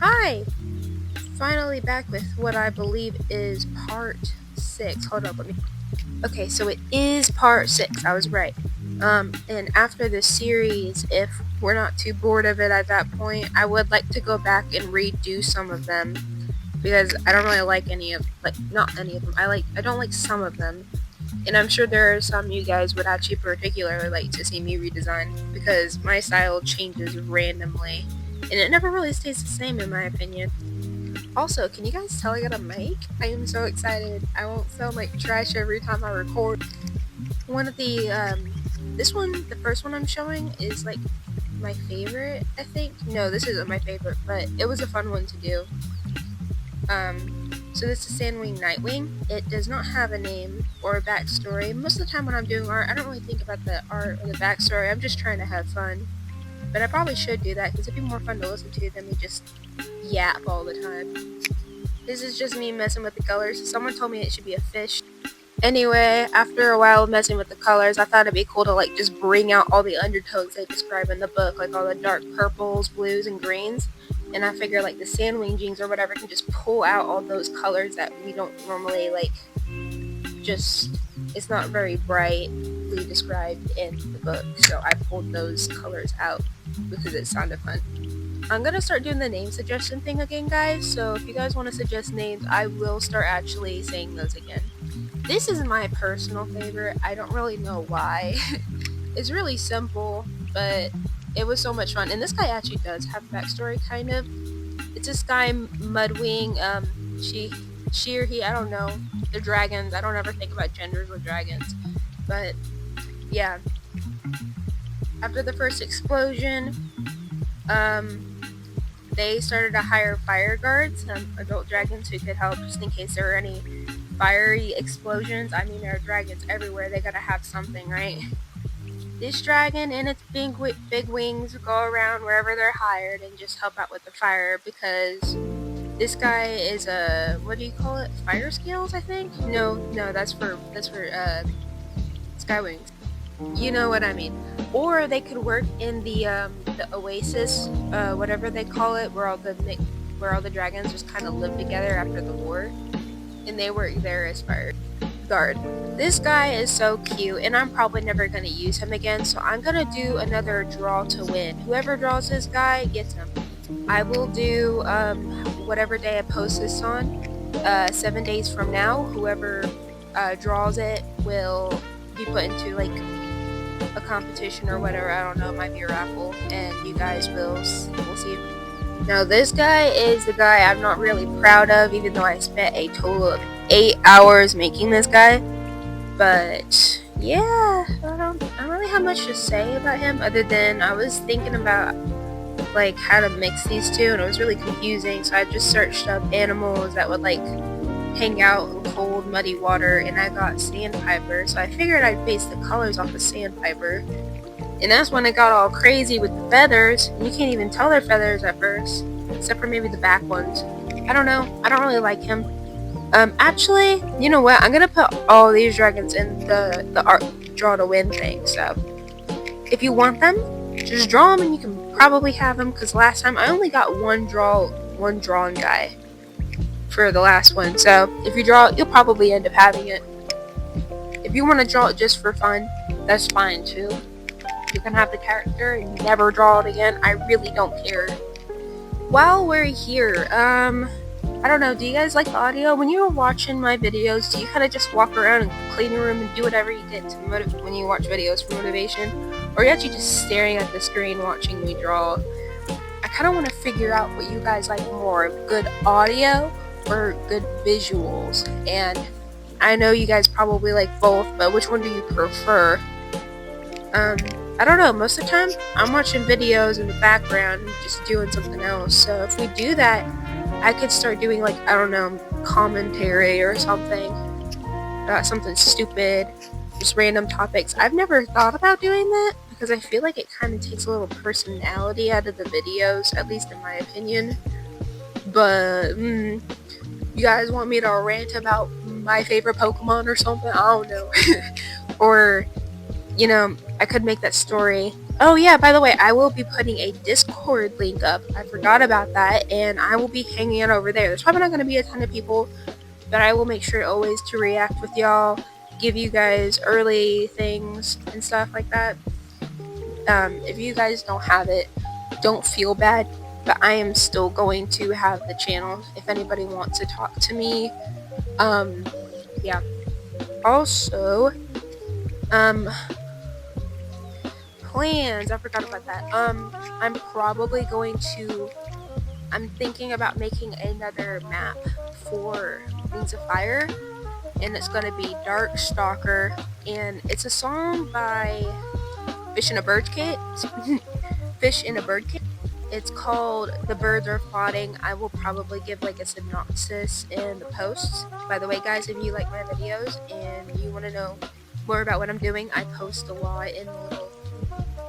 Hi! Finally back with what I believe is part 6. Hold up, let me. Okay, so it is part 6. I was right. And after this series, if we're not too bored of it at that point, I would like to go back and redo some of them because I don't really like not any of them. I don't like some of them. And I'm sure there are some you guys would actually particularly like to see me redesign because my style changes randomly and it never really stays the same in my opinion. Also, can you guys tell I got a mic? I am so excited. I won't sound like trash every time I record. One of this one, the first one I'm showing is like my favorite, I think. No, this isn't my favorite, but it was a fun one to do. So this is Sandwing Nightwing. It does not have a name or a backstory. Most of the time when I'm doing art, I don't really think about the art or the backstory. I'm just trying to have fun. But I probably should do that because it'd be more fun to listen to than me just yap all the time. This is just me messing with the colors. Someone told me it should be a fish. Anyway, after a while of messing with the colors, I thought it'd be cool to like just bring out all the undertones they describe in the book, like all the dark purples, blues, and greens. And I figure like the Sandwing jeans or whatever can just pull out all those colors that we don't normally like. It's not very brightly described in the book, so I pulled those colors out because it sounded fun. I'm gonna start doing the name suggestion thing again, guys, so if you guys want to suggest names, I will start actually saying those again. This is my personal favorite. I don't really know why. It's really simple, but it was so much fun. And this guy actually does have a backstory, kind of. It's this guy, Mudwing. She or he, I don't know. They're dragons. I don't ever think about genders with dragons. But, yeah. After the first explosion, they started to hire fire guards, adult dragons who could help just in case there were any fiery explosions. I mean, there are dragons everywhere. They gotta have something, right? This dragon and its big wings go around wherever they're hired and just help out with the fire because this guy is what do you call it? Fire scales, I think? No, that's for sky wings. You know what I mean. Or they could work in the oasis, whatever they call it, where all the dragons just kind of live together after the war, and they work there as fire guard. This guy is so cute, and I'm probably never gonna use him again, so I'm gonna do another draw to win. Whoever draws this guy gets him. I will do whatever day I post this on, 7 days from now. Whoever draws it will be put into like a competition or whatever. I don't know, it might be a raffle, and you guys will see. Now this guy is the guy I'm not really proud of, even though I spent a total of 8 hours making this guy. But yeah, I don't really have much to say about him other than I was thinking about like how to mix these two, and it was really confusing. So I just searched up animals that would like hang out in cold, muddy water, and I got sandpiper. So I figured I'd base the colors off the sandpiper. And that's when it got all crazy with the feathers. And you can't even tell they're feathers at first, except for maybe the back ones. I don't know. I don't really like him. Actually, you know what? I'm gonna put all these dragons in the art draw to win thing. So if you want them, just draw them, and you can probably have them. Because last time I only got one drawn guy for the last one. So if you draw it, you'll probably end up having it. If you want to draw it just for fun, that's fine too. You can have the character and never draw it again. I really don't care. While we're here, I don't know, do you guys like the audio? When you're watching my videos, do you kind of just walk around and clean your room and do whatever you get when you watch videos for motivation? Or are you actually just staring at the screen watching me draw? I kind of want to figure out what you guys like more, good audio or good visuals. And I know you guys probably like both, but which one do you prefer? I don't know, most of the time I'm watching videos in the background and just doing something else. So if we do that, I could start doing like, I don't know, commentary or something. Something stupid, just random topics. I've never thought about doing that because I feel like it kind of takes a little personality out of the videos, at least in my opinion. But, you guys want me to rant about my favorite Pokemon or something? I don't know. Or, you know, I could make that story Oh yeah, by the way, I will be putting a Discord link up. I forgot about that, and I will be hanging out over there. There's probably not going to be a ton of people, but I will make sure always to react with y'all, give you guys early things and stuff like that. If you guys don't have it, don't feel bad, but I am still going to have the channel if anybody wants to talk to me. Yeah. Also, um, plans. I forgot about that. I'm probably going to. I'm thinking about making another map for Wings of Fire, and it's gonna be Dark Stalker, and it's a song by Fish in a Bird Cage. Fish in a Bird Cage. It's called The Birds Are Plotting. I will probably give like a synopsis in the posts. By the way, guys, if you like my videos and you want to know more about what I'm doing, I post a lot in the little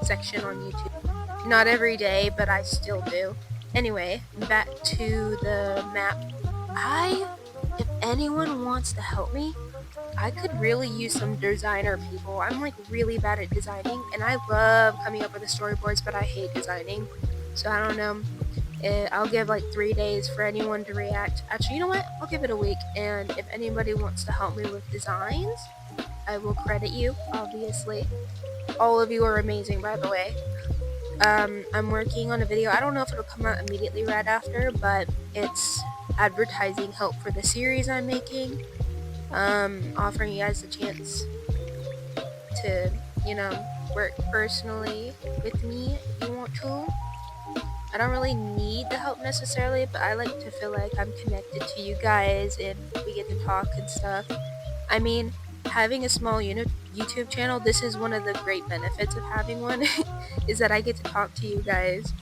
section on YouTube. Not every day, but I still do. Anyway, back to the map. If anyone wants to help me, I could really use some designer people. I'm like really bad at designing, and I love coming up with the storyboards, but I hate designing. So I don't know. I'll give like 3 days for anyone to react. Actually, you know what? I'll give it a week, and if anybody wants to help me with designs, I will credit you, obviously. All of you are amazing, by the way. I'm working on a video. I don't know if it'll come out immediately right after, but it's advertising help for the series I'm making. Offering you guys the chance to, work personally with me if you want to. I don't really need the help necessarily, but I like to feel like I'm connected to you guys and we get to talk and stuff. I mean, having a small YouTube channel, this is one of the great benefits of having one, is that I get to talk to you guys.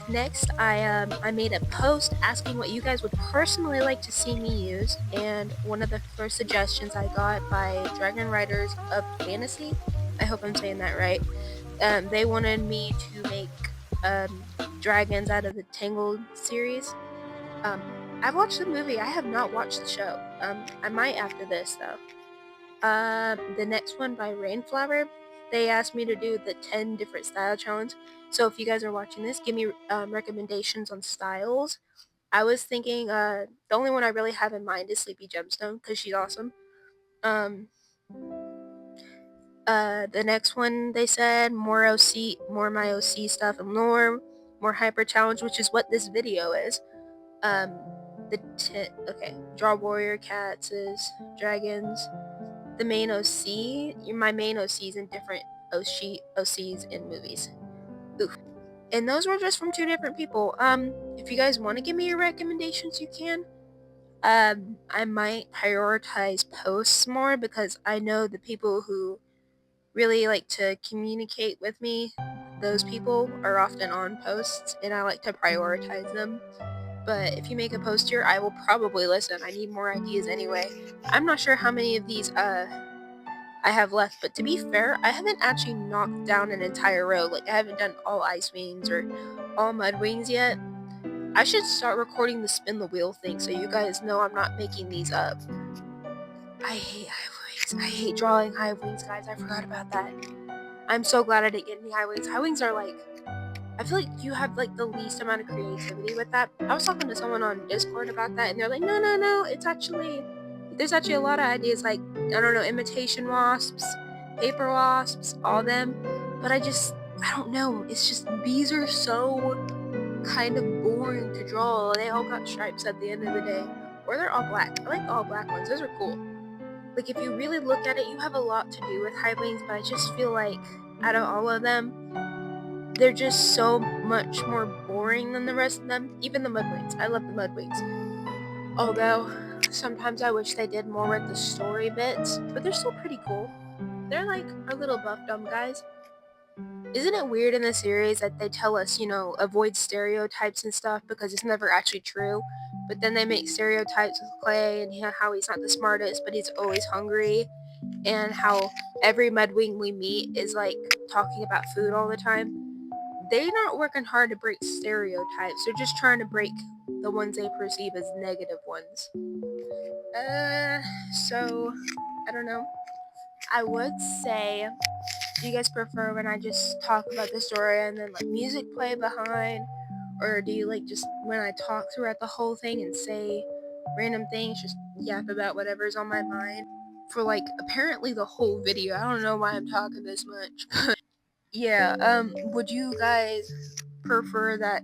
Next, I made a post asking what you guys would personally like to see me use, and one of the first suggestions I got by Dragon Riders of Fantasy, I hope I'm saying that right, they wanted me to make dragons out of the Tangled series. I've watched the movie, I have not watched the show. I might after this though. The next one by Rainflower, they asked me to do the 10 different style challenge. So if you guys are watching this, give me recommendations on styles. I was thinking the only one I really have in mind is Sleepy Gemstone because she's awesome. The next one they said more my OC stuff and lore, more hyper challenge, which is what this video is. Draw warrior cats is dragons. The main OC, my main OCs in different OCs in movies. Oof. And those were just from 2 different people. If you guys want to give me your recommendations, you can. I might prioritize posts more because I know the people who really like to communicate with me, those people are often on posts, and I like to prioritize them. But if you make a post here, I will probably listen. I need more ideas anyway. I'm not sure how many of these I have left, but to be fair, I haven't actually knocked down an entire row. Like, I haven't done all Ice Wings or all Mud Wings yet. I should start recording the spin the wheel thing so you guys know I'm not making these up. I hate Hive Wings. I hate drawing Hive Wings, guys. I forgot about that. I'm so glad I didn't get any Hive Wings. Hive Wings are like, I feel like you have like the least amount of creativity with that. I was talking to someone on Discord about that, and they're like, no, there's actually a lot of ideas, like, I don't know, imitation wasps, paper wasps, all them, but I don't know, it's just, bees are so kind of boring to draw. They all got stripes at the end of the day, or they're all black. I like the all black ones, those are cool. Like, if you really look at it, you have a lot to do with Hive Wings, but I just feel like, out of all of them, they're just so much more boring than the rest of them. Even the Mudwings. I love the Mudwings. Although, sometimes I wish they did more with the story bits, but they're still pretty cool. They're like our little buff dumb guys. Isn't it weird in the series that they tell us, avoid stereotypes and stuff because it's never actually true, but then they make stereotypes with Clay and how he's not the smartest, but he's always hungry, and how every Mudwing we meet is like talking about food all the time. They're not working hard to break stereotypes. They're just trying to break the ones they perceive as negative ones. So, I don't know. I would say Do you guys prefer when I just talk about the story and then like music play behind? Or do you like just when I talk throughout the whole thing and say random things, just yap about whatever's on my mind? For like apparently the whole video. I don't know why I'm talking this much. Yeah, would you guys prefer that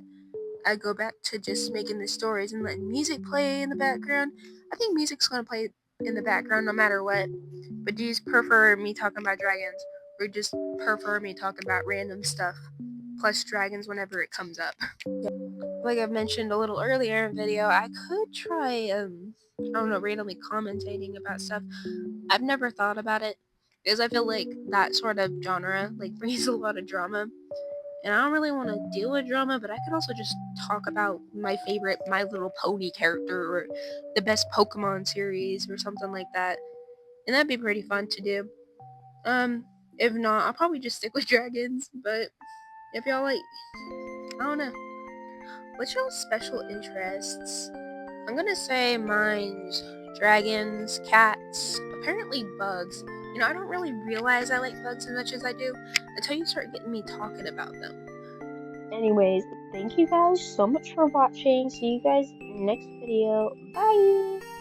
I go back to just making the stories and letting music play in the background? I think music's gonna play in the background no matter what. But do you prefer me talking about dragons, or just prefer me talking about random stuff plus dragons whenever it comes up? Like I've mentioned a little earlier in the video, I could try I don't know, randomly commentating about stuff. I've never thought about it because I feel like that sort of genre like brings a lot of drama. And I don't really want to deal with drama, but I could also just talk about my favorite My Little Pony character or the best Pokemon series or something like that. And that'd be pretty fun to do. Um, if not, I'll probably just stick with dragons, but if y'all like, I don't know. What's y'all's special interests? I'm gonna say mine's dragons, cats, apparently bugs. You know, I don't really realize I like bugs as much as I do until you start getting me talking about them. Anyways, thank you guys so much for watching. See you guys next video. Bye!